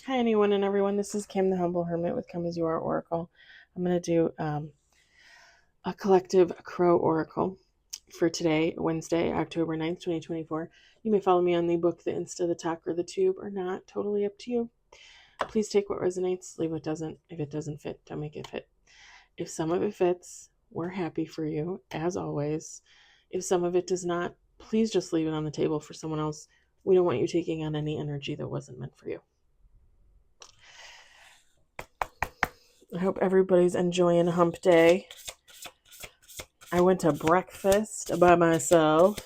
Hi, anyone and everyone. This is Kim, the Humble Hermit with Come As You Are Oracle. I'm going to do a collective crow oracle for today, Wednesday, October 9th, 2024. You may follow me on the book, the Insta, the talk, or the tube, or not. Totally up to you. Please take what resonates, leave what doesn't. If it doesn't fit, don't make it fit. If some of it fits, we're happy for you, as always. If some of it does not, please just leave it on the table for someone else. We don't want you taking on any energy that wasn't meant for you. I hope everybody's enjoying hump day. I went to breakfast by myself.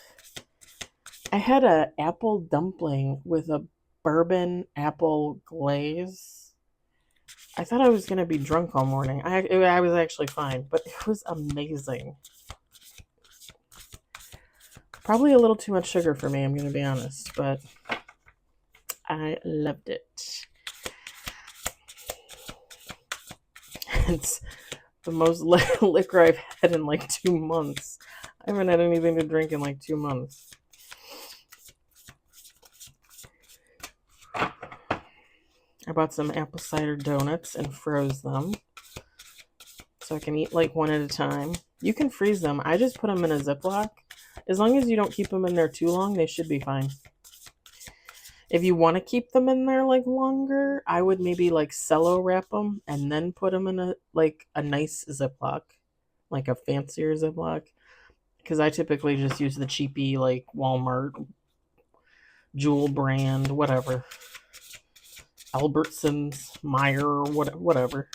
I had an apple dumpling with a bourbon apple glaze. I thought I was going to be drunk all morning. I was actually fine, but it was amazing. Probably a little too much sugar for me, I'm going to be honest, but I loved it. It's the most liquor I've had in like 2 months. I haven't had anything to drink in like 2 months. I bought some apple cider donuts and froze them so I can eat like one at a time. You can freeze them. I just put them in a Ziploc. As long as you don't keep them in there too long, they should be fine. If you want to keep them in there like longer, I would maybe like cello wrap them and then put them in a nice Ziploc, like a fancier Ziploc. Because I typically just use the cheapy like Walmart, Jewel brand, whatever. Albertsons, Meyer, whatever.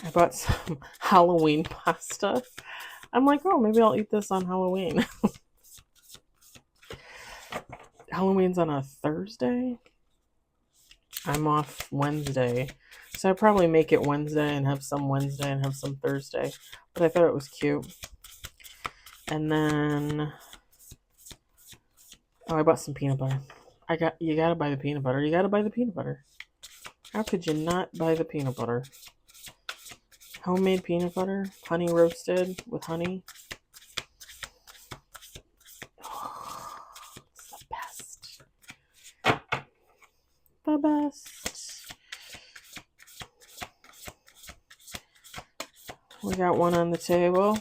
I bought some Halloween pasta. I'm like, oh, maybe I'll eat this on Halloween. Halloween's on a Thursday. I'm off Wednesday. So I'd probably make it Wednesday and have some Wednesday and have some Thursday. But I thought it was cute. And then I bought some peanut butter. You gotta buy the peanut butter. You gotta buy the peanut butter. How could you not buy the peanut butter? Homemade peanut butter, honey roasted with honey. Oh, it's the best. The best. We got one on the table.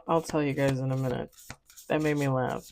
I'll tell you guys in a minute. That made me laugh.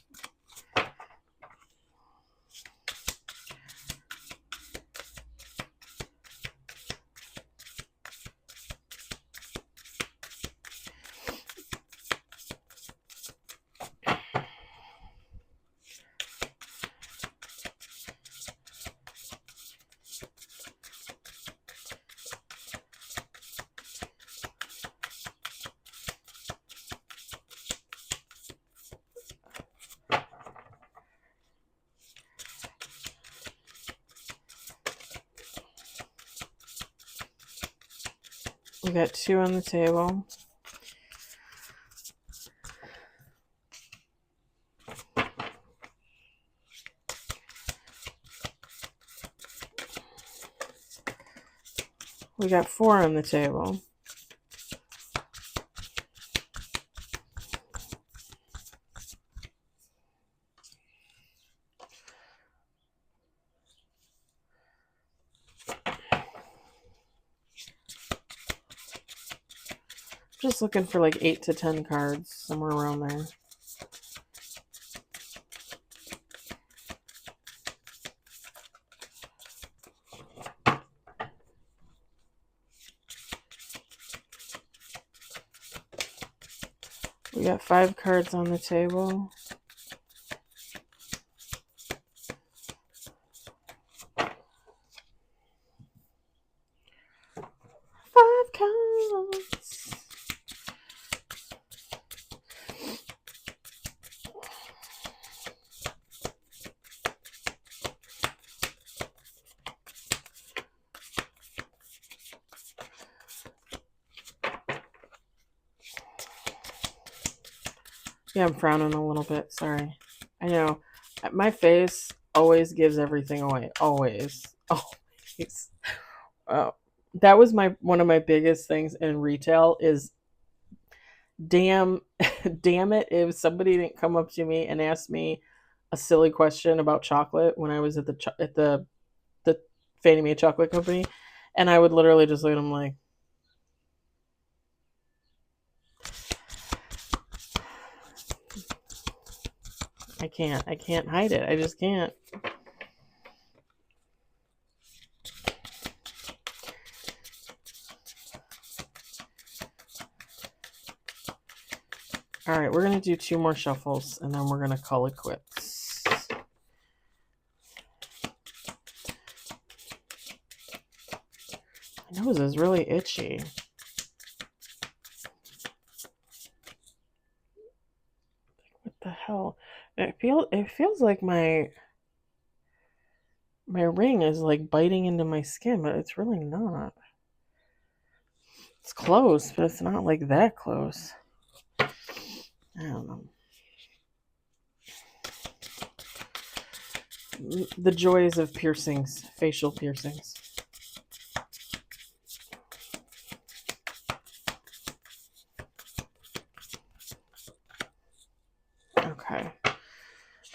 We got 2 on the table. We got 4 on the table. Just looking for like 8 to 10 cards, somewhere around there. We got 5 cards on the table. Yeah, I'm frowning a little bit. Sorry. I know. My face always gives everything away. Always. Always. Oh, that was my one of my biggest things in retail is damn damn it if somebody didn't come up to me and ask me a silly question about chocolate when I was at the Fannie Mae Chocolate Company, and I would literally just look at them like, I can't hide it. I just can't. All right, we're gonna do 2 more shuffles, and then we're gonna call it quits. My nose is really itchy. What the hell? It feels like my ring is like biting into my skin, but it's really not. It's close, but it's not like that close. I don't know. The joys of piercings, facial piercings. Okay.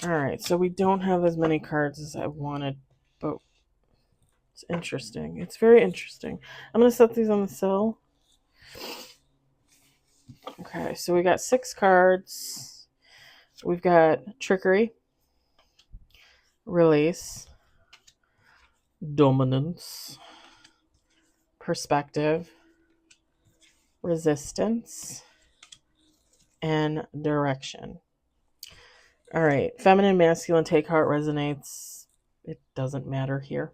All right, so we don't have as many cards as I wanted, but it's interesting. It's very interesting. I'm going to set these on the sill. Okay, so we got 6 cards. We've got trickery, release, dominance, perspective, resistance, and direction. All right, feminine, masculine, take heart, resonates. It doesn't matter here.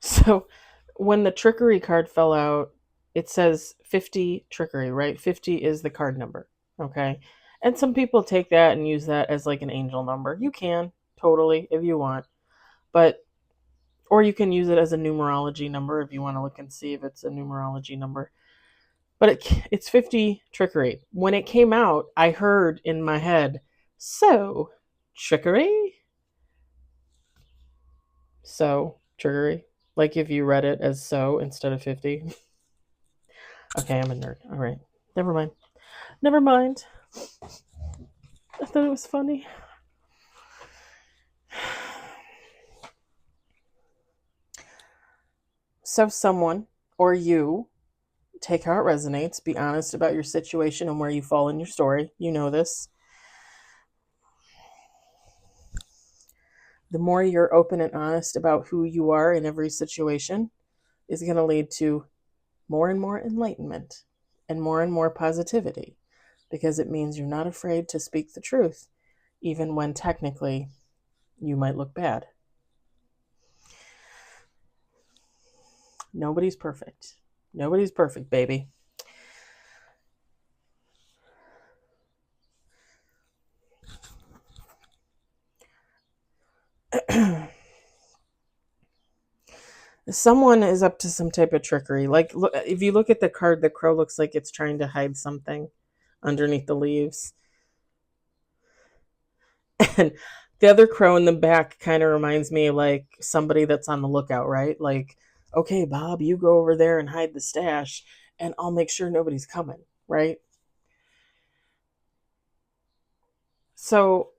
So when the trickery card fell out, it says 50 trickery, right? 50 is the card number. Okay. And some people take that and use that as like an angel number. You can totally if you want. But or you can use it as a numerology number if you want to look and see if it's a numerology number. But it's 50 trickery. When it came out, I heard in my head, so trickery? So trickery. Like if you read it as so instead of 50. Okay, I'm a nerd. All right. Never mind. Never mind. I thought it was funny. So, someone or you, take how it resonates, be honest about your situation and where you fall in your story. You know this. The more you're open and honest about who you are in every situation is going to lead to more and more enlightenment and more positivity because it means you're not afraid to speak the truth, even when technically you might look bad. Nobody's perfect. Nobody's perfect, baby. Someone is up to some type of trickery. Like, look, if you look at the card, the crow looks like it's trying to hide something underneath the leaves. And the other crow in the back kind of reminds me of like somebody that's on the lookout, right? Like, okay, Bob, you go over there and hide the stash, and I'll make sure nobody's coming, right? So,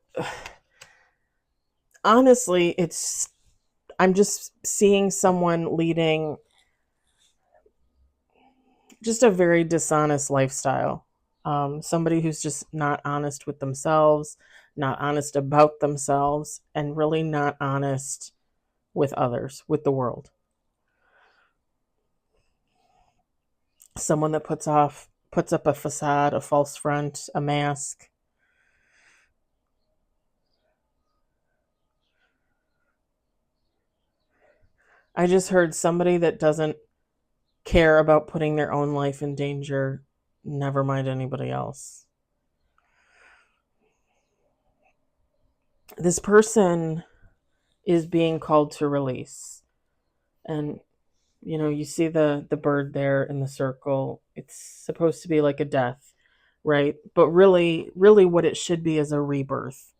honestly, I'm just seeing someone leading just a very dishonest lifestyle. Somebody who's just not honest with themselves, not honest about themselves, and really not honest with others, with the world. Someone that puts up a facade, a false front, a mask. I just heard somebody that doesn't care about putting their own life in danger, never mind anybody else. This person is being called to release. And you see the bird there in the circle. It's supposed to be like a death, right? But really what it should be is a rebirth.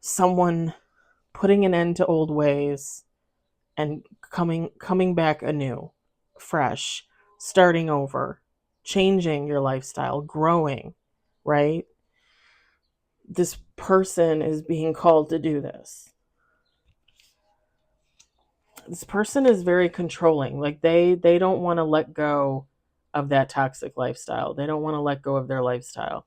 Someone putting an end to old ways and coming back anew, fresh, starting over, changing your lifestyle, growing, right? This person is being called to do this. This person is very controlling. Like they don't want to let go of that toxic lifestyle. They don't want to let go of their lifestyle.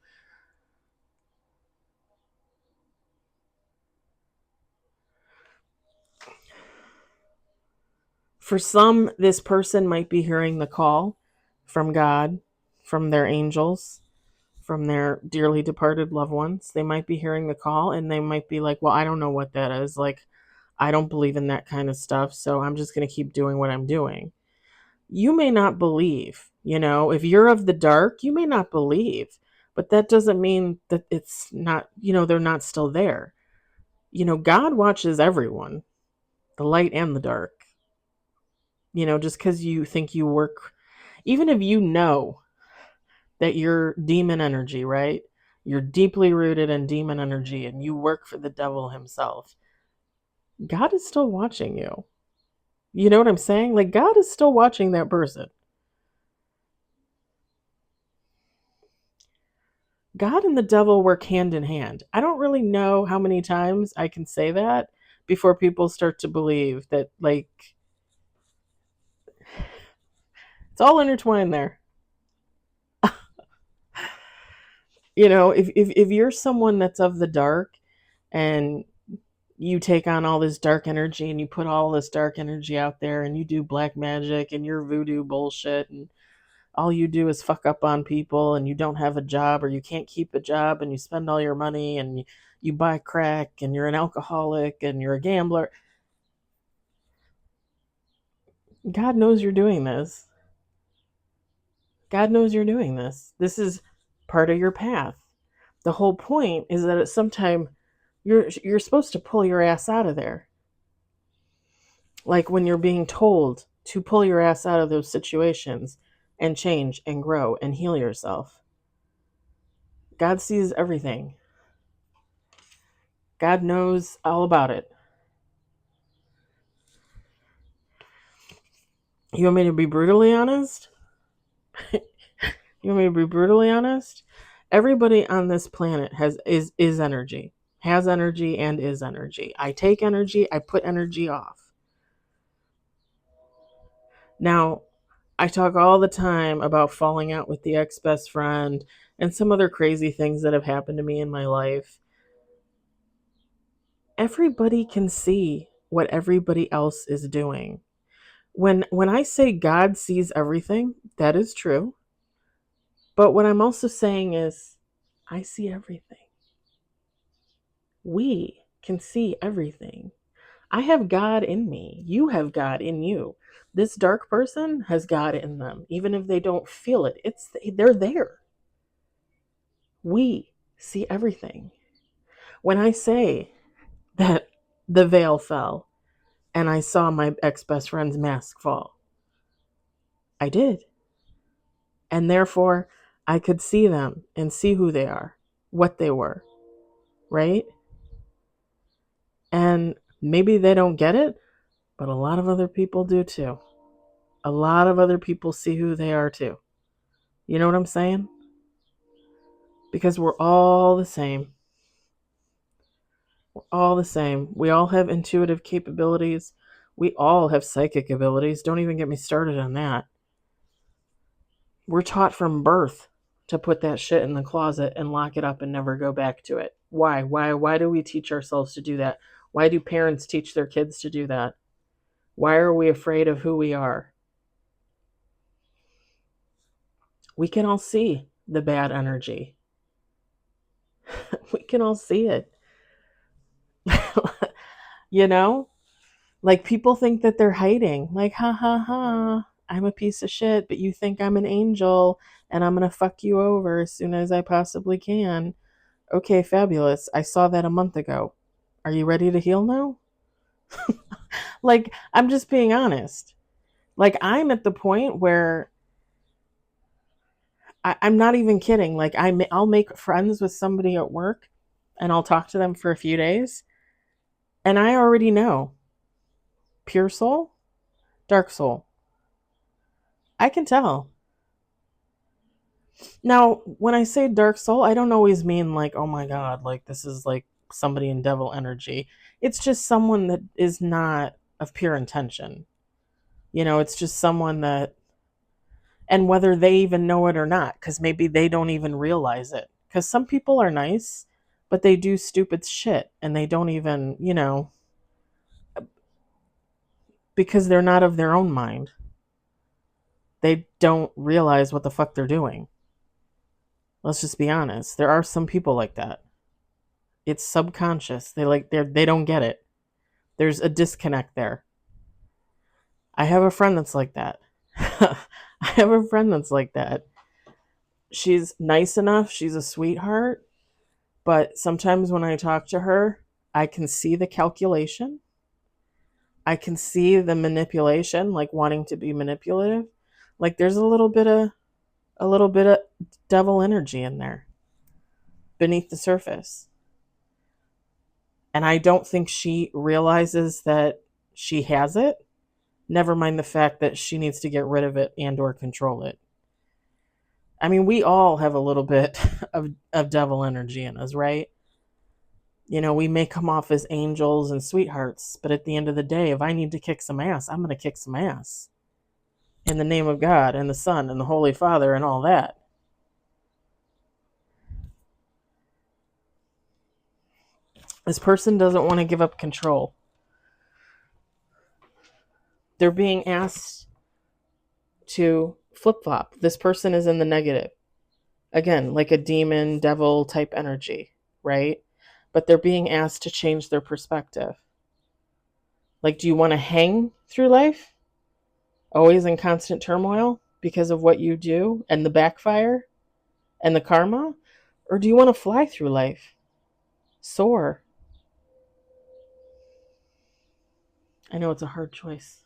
For some, this person might be hearing the call from God, from their angels, from their dearly departed loved ones. They might be hearing the call and they might be like, well, I don't know what that is. Like, I don't believe in that kind of stuff. So I'm just going to keep doing what I'm doing. You may not believe, if you're of the dark, you may not believe, but that doesn't mean that it's not, they're not still there. God watches everyone, the light and the dark. Just because you think you work, even if you know that you're demon energy, right? You're deeply rooted in demon energy and you work for the devil himself. God is still watching you. You know what I'm saying? Like, God is still watching that person. God and the devil work hand in hand. I don't really know how many times I can say that before people start to believe that, like, it's all intertwined there. If you're someone that's of the dark and you take on all this dark energy and you put all this dark energy out there and you do black magic and your voodoo bullshit and all you do is fuck up on people and you don't have a job or you can't keep a job and you spend all your money and you buy crack and you're an alcoholic and you're a gambler. God knows you're doing this. God knows you're doing this. This is part of your path. The whole point is that at some time you're supposed to pull your ass out of there. Like when you're being told to pull your ass out of those situations and change and grow and heal yourself. God sees everything. God knows all about it. You want me to be brutally honest? You want me to be brutally honest? Everybody on this planet is energy. Has energy and is energy. I take energy, I put energy off. Now, I talk all the time about falling out with the ex-best friend and some other crazy things that have happened to me in my life. Everybody can see what everybody else is doing. When I say God sees everything, that is true. But what I'm also saying is I see everything. We can see everything. I have God in me. You have God in you. This dark person has God in them, even if they don't feel it. They're there. We see everything. When I say that the veil fell and I saw my ex-best friend's mask fall, I did. And therefore, I could see them and see who they are, what they were, right? And maybe they don't get it, but a lot of other people do too. A lot of other people see who they are too. You know what I'm saying? Because we're all the same. We're all the same. We all have intuitive capabilities. We all have psychic abilities. Don't even get me started on that. We're taught from birth to put that shit in the closet and lock it up and never go back to it. Why? Why do we teach ourselves to do that? Why do parents teach their kids to do that? Why are we afraid of who we are? We can all see the bad energy. We can all see it. You know? Like people think that they're hiding. Like, ha ha ha. I'm a piece of shit, but you think I'm an angel and I'm going to fuck you over as soon as I possibly can. Okay, fabulous. I saw that a month ago. Are you ready to heal now? Like, I'm just being honest. Like, I'm at the point where I'm not even kidding. Like, I'll make friends with somebody at work and I'll talk to them for a few days. And I already know pure soul, dark soul. I can tell. Now, when I say dark soul, I don't always mean like, oh my God, like this is like somebody in devil energy. It's just someone that is not of pure intention. It's just someone that, and whether they even know it or not, because maybe they don't even realize it. Because some people are nice, but they do stupid shit and they don't even, because they're not of their own mind. They don't realize what the fuck they're doing. Let's just be honest. There are some people like that. It's subconscious. They don't get it. There's a disconnect there. I have a friend that's like that. I have a friend that's like that. She's nice enough. She's a sweetheart. But sometimes when I talk to her, I can see the calculation. I can see the manipulation, like wanting to be manipulative. Like there's a little bit of devil energy in there beneath the surface. And I don't think she realizes that she has it. Never mind the fact that she needs to get rid of it and or control it. I mean, we all have a little bit of devil energy in us, right? We may come off as angels and sweethearts, but at the end of the day, if I need to kick some ass, I'm going to kick some ass. In the name of God and the Son and the Holy Father and all that. This person doesn't want to give up control. They're being asked to flip-flop. This person is in the negative. Again, like a demon, devil type energy, right? But they're being asked to change their perspective. Like, do you want to hang through life? Always in constant turmoil because of what you do and the backfire and the karma? Or do you want to fly through life? Soar. I know it's a hard choice.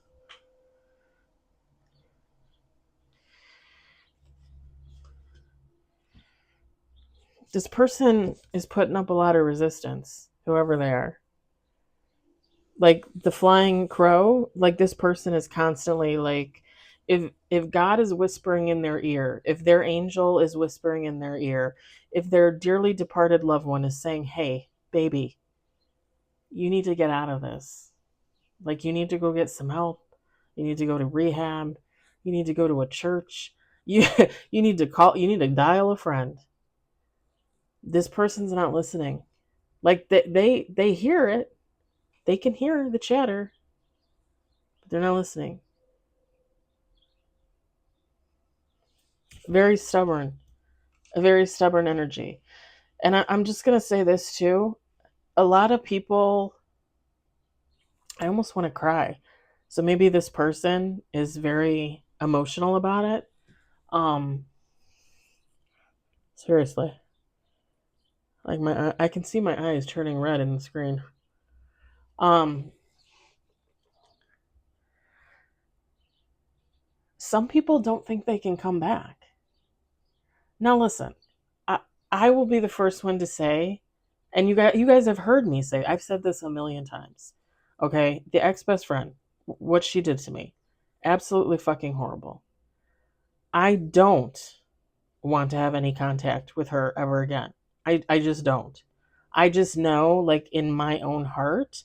This person is putting up a lot of resistance, whoever they are. Like the flying crow, like this person is constantly like, if God is whispering in their ear, if their angel is whispering in their ear, if their dearly departed loved one is saying, hey, baby, you need to get out of this. Like you need to go get some help. You need to go to rehab. You need to go to a church. You you need to dial a friend. This person's not listening. Like they hear it. They can hear the chatter, but they're not listening. Very stubborn. A very stubborn energy. And I'm just going to say this too. A lot of people, I almost want to cry. So maybe this person is very emotional about it. Um, Seriously. Like I can see my eyes turning red in the screen. Um, some people don't think they can come back. Now listen, I I will be the first one to say, and you guys have heard me say, I've said this a million times. Okay, the ex-best friend, what she did to me, absolutely fucking horrible. I don't want to have any contact with her ever again. I just don't. I just know, like in my own heart,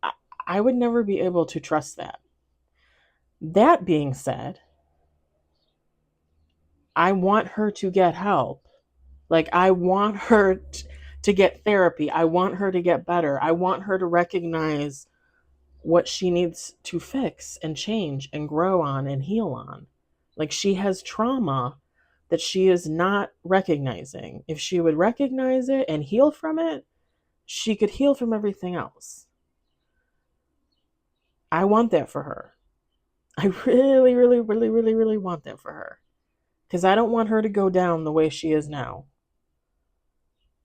I, I would never be able to trust that. That being said, I want her to get help. Like, I want her to get therapy. I want her to get better. I want her to recognize what she needs to fix and change and grow on and heal on. Like, she has trauma that she is not recognizing. If she would recognize it and heal from it, she could heal from everything else. I want that for her. I really, really, really, really, really want that for her. Because I don't want her to go down the way she is now.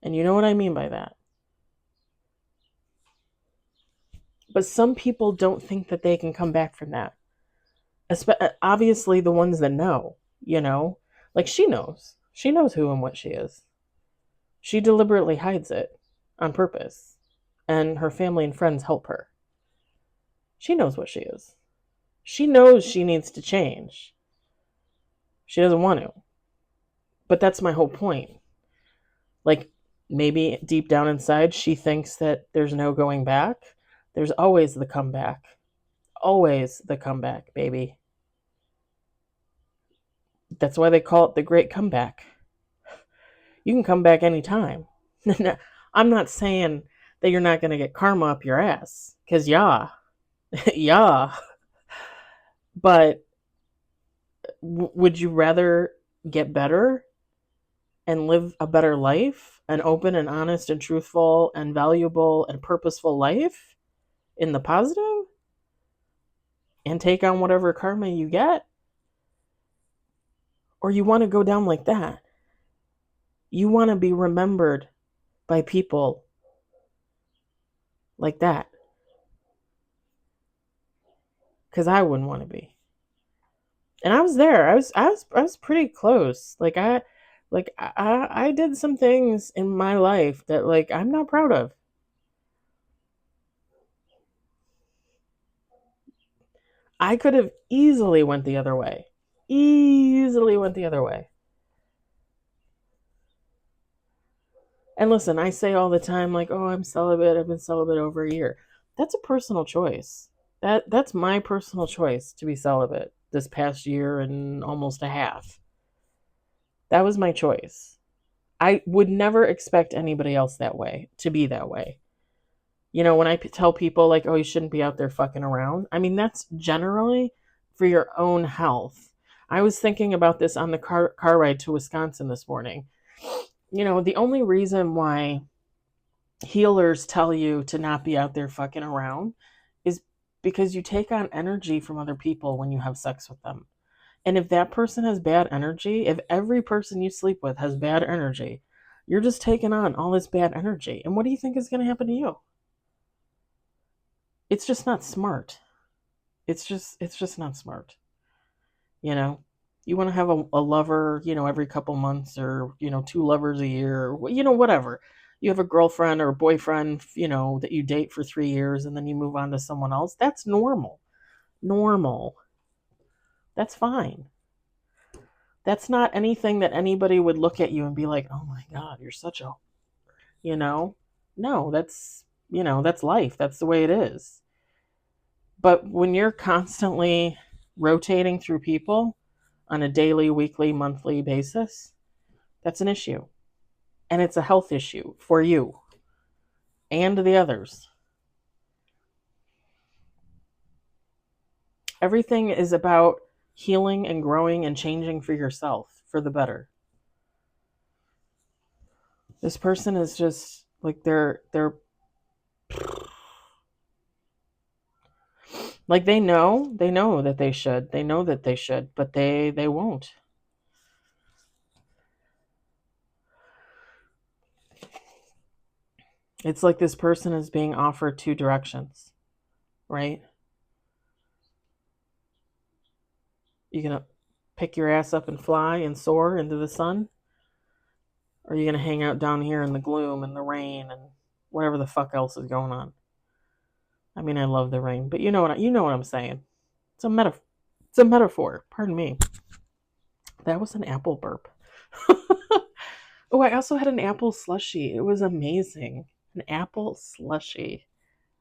And you know what I mean by that. But some people don't think that they can come back from that. Obviously, the ones that know, like she knows. She knows who and what she is. She deliberately hides it on purpose, and her family and friends help her. She knows what she is. She knows she needs to change. She doesn't want to. But that's my whole point. Like, maybe deep down inside, she thinks that there's no going back. There's always the comeback. Always the comeback, baby. That's why they call it the great comeback. You can come back anytime. I'm not saying that you're not going to get karma up your ass. Because, yeah. Yeah. But would you rather get better and live a better life, an open and honest and truthful and valuable and purposeful life in the positive, and take on whatever karma you get? Or you want to go down like that? You want to be remembered by people like that? Because I wouldn't want to be. And I was there. I was pretty close. I did some things in my life that, like, I'm not proud of. I could have easily went the other way. Easily went the other way. And listen, I say all the time, like, oh, I'm celibate. I've been celibate over a year. That's a personal choice. That's my personal choice to be celibate this past year and almost a half. That was my choice. I would never expect anybody else that way to be that way. When I tell people, like, oh, you shouldn't be out there fucking around, I mean, that's generally for your own health. I was thinking about this on the car ride to Wisconsin this morning. The only reason why healers tell you to not be out there fucking around is because you take on energy from other people when you have sex with them. And if that person has bad energy, if every person you sleep with has bad energy, you're just taking on all this bad energy. And what do you think is going to happen to you? It's just not smart. It's just not smart. You want to have a lover, every couple months, or, two lovers a year, or, whatever. You have a girlfriend or a boyfriend, that you date for 3 years and then you move on to someone else. That's normal. Normal. That's fine. That's not anything that anybody would look at you and be like, oh my God, you're such a, no, that's life. That's the way it is. But when you're constantly rotating through people on a daily, weekly, monthly basis, that's an issue. And it's a health issue for you and the others. Everything is about healing and growing and changing for yourself for the better. This person is just like they're like they know that they should. They know that they should, but they won't. It's like this person is being offered two directions, right? You're going to pick your ass up and fly and soar into the sun? Or are you going to hang out down here in the gloom and the rain and whatever the fuck else is going on? I mean, I love the rain, but you know what I'm saying. It's a metaphor. It's a metaphor. Pardon me. That was an apple burp. Oh, I also had an apple slushie. It was amazing. An apple slushie.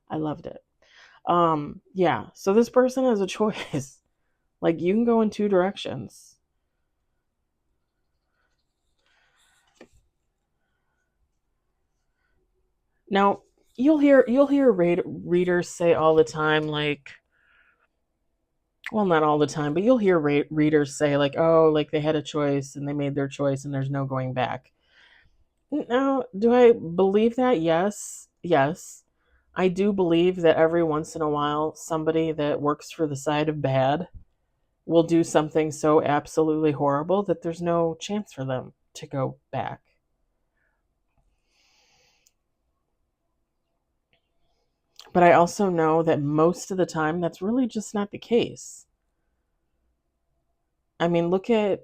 I loved it. Yeah. So this person has a choice. Like, you can go in two directions. Now, you'll hear readers say all the time, like, well, not all the time, but you'll hear readers say, like, oh, like they had a choice and they made their choice and there's no going back. Now, do I believe that? Yes. Yes. I do believe that every once in a while, somebody that works for the side of bad will do something so absolutely horrible that there's no chance for them to go back. But I also know that most of the time that's really just not the case. I mean, look at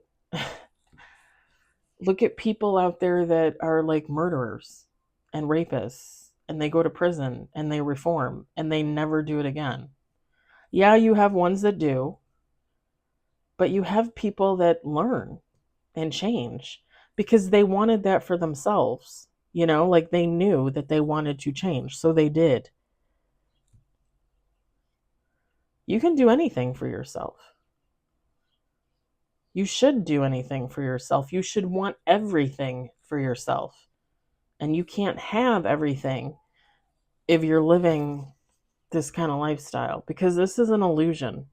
people out there that are like murderers and rapists, and they go to prison and they reform and they never do it again. Yeah, you have ones that do, but you have people that learn and change because they wanted that for themselves. Like they knew that they wanted to change, so they did. You can do anything for yourself. You should do anything for yourself. You should want everything for yourself. And you can't have everything if you're living this kind of lifestyle because this is an illusion.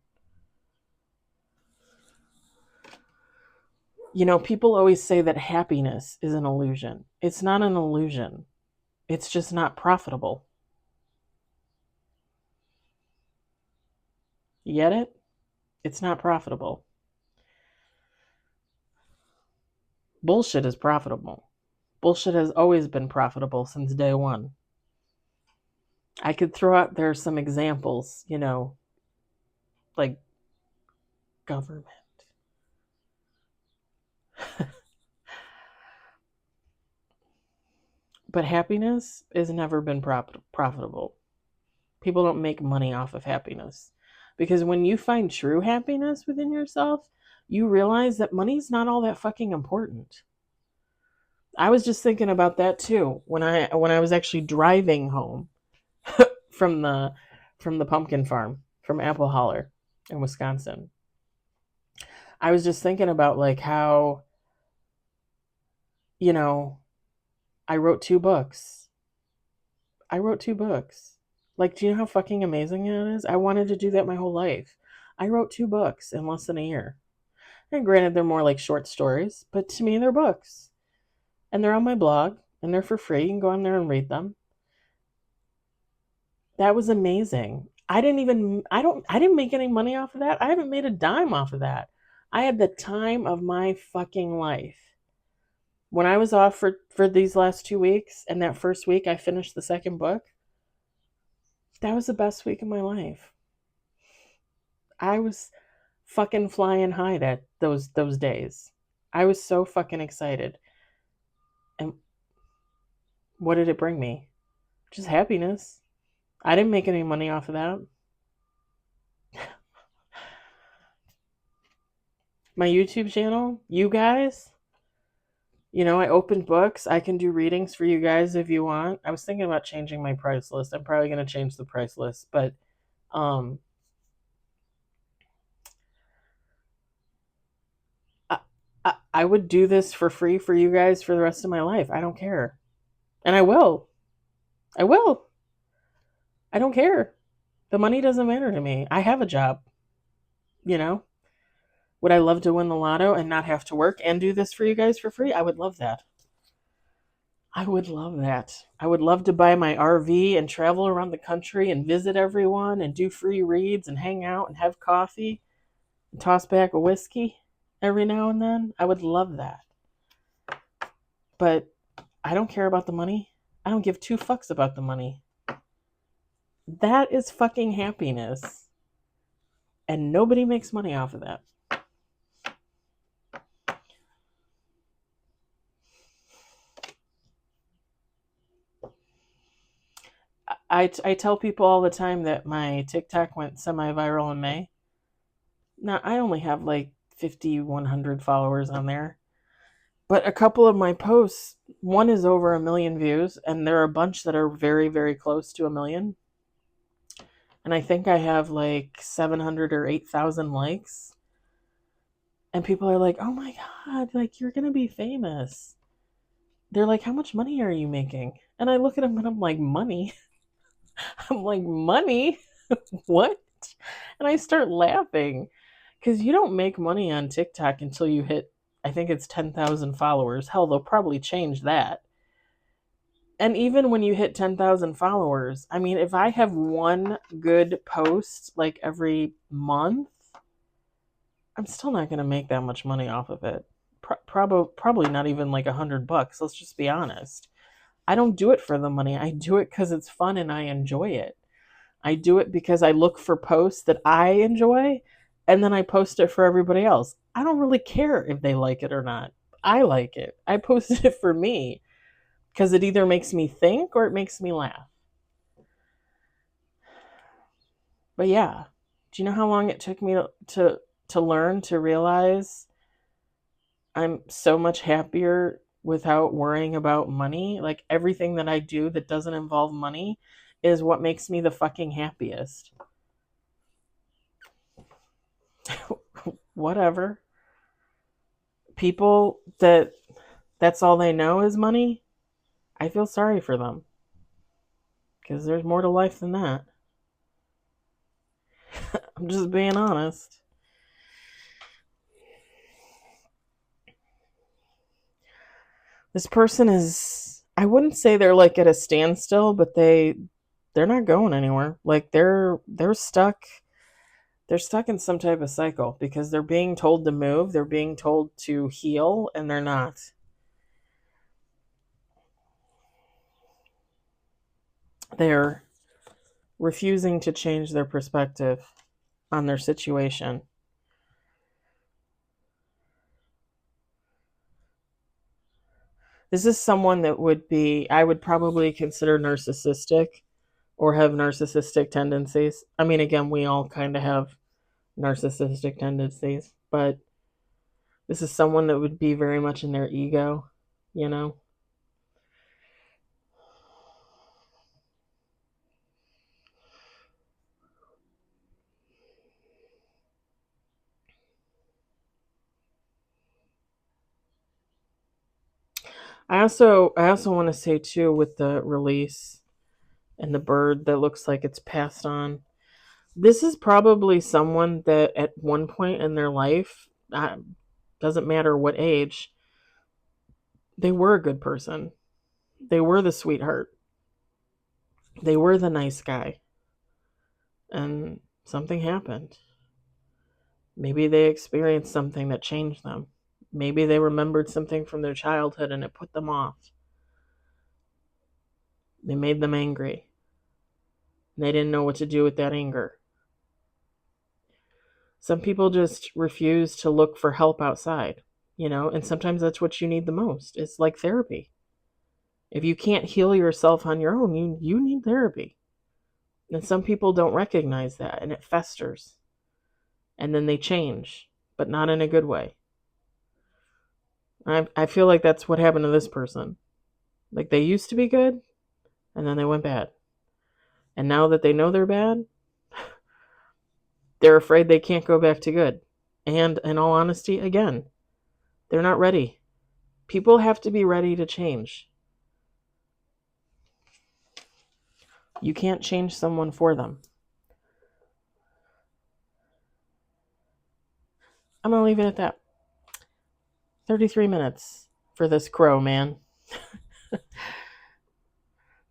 People always say that happiness is an illusion. It's not an illusion. It's just not profitable. You get it? It's not profitable. Bullshit is profitable. Bullshit has always been profitable since day one. I could throw out there some examples, like government. But happiness has never been profitable. People don't make money off of happiness. Because when you find true happiness within yourself, you realize that money's not all that fucking important. I was just thinking about that too when I was actually driving home from the pumpkin farm from Apple Holler in Wisconsin. I was just thinking about like how you know I wrote 2 books. I wrote 2 books. Like, do you know how fucking amazing it is? I wanted to do that my whole life. I wrote 2 books in less than a year. And granted, they're more like short stories, but to me, they're books. And they're on my blog, and they're for free. You can go on there and read them. That was amazing. I didn't make any money off of that. I haven't made a dime off of that. I had the time of my fucking life. When I was off for these last 2 weeks, and that first week I finished the second book, that was the best week of my life. I was fucking flying high that those days. I was so fucking excited. And what did it bring me? Just happiness. I didn't make any money off of that. My YouTube channel, you guys, I opened books. I can do readings for you guys if you want. I was thinking about changing my price list. I'm probably going to change the price list, but um I would do this for free for you guys for the rest of my life. I don't care. And I will. I will. I don't care. The money doesn't matter to me. I have a job, you know? Would I love to win the lotto and not have to work and do this for you guys for free? I would love that. I would love that. I would love to buy my RV and travel around the country and visit everyone and do free reads and hang out and have coffee and toss back a whiskey every now and then. I would love that. But I don't care about the money. I don't give 2 fucks about the money. That is fucking happiness. And nobody makes money off of that. I tell people all the time that my TikTok went semi-viral in May. Now, I only have like 50, 100 followers on there. But a couple of my posts, one is over 1 million views, and there are a bunch that are very, very close to 1 million. And I think I have like 700 or 8,000 likes. And people are like, oh my God, like you're going to be famous. They're like, how much money are you making? And I look at them and I'm like, money? I'm like, money? What? And I start laughing because you don't make money on TikTok until you hit, I think it's 10,000 followers. Hell, they'll probably change that. And even when you hit 10,000 followers, I mean, if I have one good post like every month, I'm still not going to make that much money off of it. Probably not even like $100. Let's just be honest. I don't do it for the money. I do it because it's fun and I enjoy it. I do it because I look for posts that I enjoy and then I post it for everybody else. I don't really care if they like it or not. I like it. I posted it for me because it either makes me think or it makes me laugh. But yeah, do you know how long it took me to learn to realize I'm so much happier without worrying about money? Like everything that I do that doesn't involve money is what makes me the fucking happiest. Whatever. People that's all they know is money, I feel sorry for them because there's more to life than that. I'm just being honest. This person is, I wouldn't say they're like at a standstill, but they're not going anywhere. Like they're stuck in some type of cycle because they're being told to move, they're being told to heal, and they're not. They're refusing to change their perspective on their situation. This is someone that I would probably consider narcissistic or have narcissistic tendencies. I mean, again, we all kind of have narcissistic tendencies, but this is someone that would be very much in their ego, you know? I also want to say too with the release and the bird that looks like it's passed on. This is probably someone that at one point in their life, doesn't matter what age, they were a good person. They were the sweetheart. They were the nice guy. And something happened. Maybe they experienced something that changed them. Maybe they remembered something from their childhood and it put them off. They made them angry. And they didn't know what to do with that anger. Some people just refuse to look for help outside, and sometimes that's what you need the most. It's like therapy. If you can't heal yourself on your own, you need therapy. And some people don't recognize that and it festers. And then they change, but not in a good way. I feel like that's what happened to this person. Like they used to be good and then they went bad. And now that they know they're bad, they're afraid they can't go back to good. And in all honesty, again, they're not ready. People have to be ready to change. You can't change someone for them. I'm going to leave it at that. 33 minutes for this crow, man.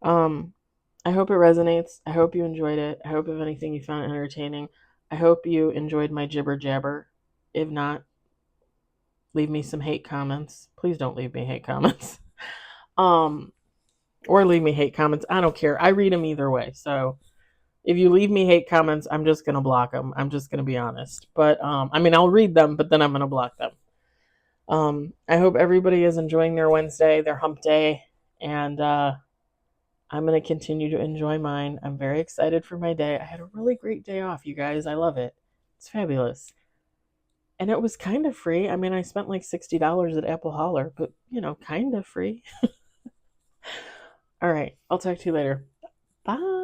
I hope it resonates. I hope you enjoyed it. I hope, if anything, you found it entertaining. I hope you enjoyed my jibber jabber. If not, leave me some hate comments. Please don't leave me hate comments. Or leave me hate comments. I don't care. I read them either way. So if you leave me hate comments, I'm just going to block them. I'm just going to be honest. But, I'll read them, but then I'm going to block them. I hope everybody is enjoying their Wednesday, their hump day, and I'm going to continue to enjoy mine. I'm very excited for my day. I had a really great day off, you guys. I love it. It's fabulous. And it was kind of free. I spent like $60 at Apple Holler, but, kind of free. All right. I'll talk to you later. Bye.